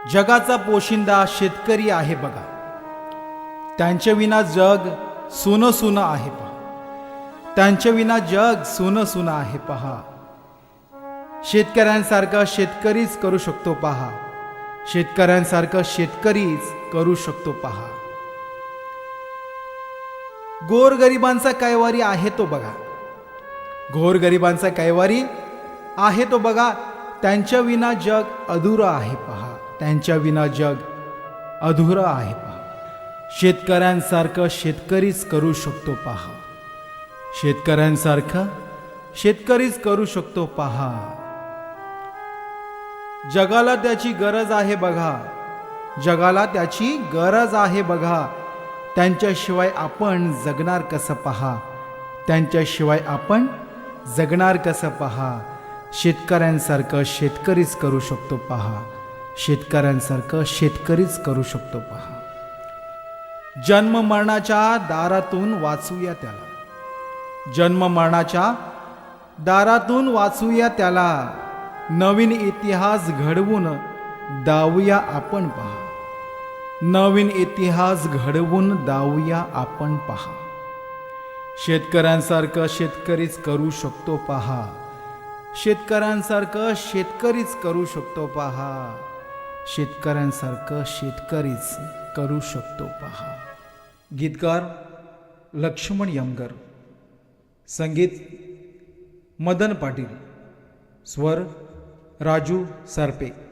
जगाचा पोशिंदा शेतकरी आहे बघा. त्यांच्या विना जग सुनं सुनं आहे पहा. त्यांच्या विना जग सुनं सुनं आहे पहा. शेतकऱ्यांसारखा शेतकरीच करू शकतो पहा. शेतकऱ्यांसारखा शेतकरीच करू शकतो पहा. गोरगरिबांचा कैवारी आहे तो बघा. गोरगरिबांचा कैवारी आहे तो बघा. त्यांच्या विना जग अधुरं आहे पहा. त्यांच्या विना जग अधुरं आहे पहा. शेतकऱ्यांसारखं शेतकरीच करू शकतो पहा. शेतकऱ्यांसारखं शेतकरीच करू शकतो पहा. जगाला त्याची गरज आहे बघा. जगाला त्याची गरज आहे बघा. त्यांच्याशिवाय आपण जगणार कसं पहा. त्यांच्याशिवाय आपण जगणार कसं पहा. शेतकऱ्यांसारखं शेतकरीच करू शकतो पहा. शेतकऱ्यांसारखं शेतकरीच करू शकतो पहा. जन्म मरणाच्या दारातून वाचूया त्याला. जन्म मरणाच्या दारातून वाचूया त्याला. नवीन इतिहास घडवून दावूया आपण पहा. नवीन इतिहास घडवून दावूया आपण पहा. शेतकऱ्यांसारखं शेतकरीच करू शकतो पहा. शेतकऱ्यांसारखं शेतकरीच करू शकतो पहा. शेतकऱ्यांसारखं शेतकरीच करू शकतो पहा. गीतकार लक्ष्मण यमगर, संगीत मदन पाटील, स्वर राजू सरपे.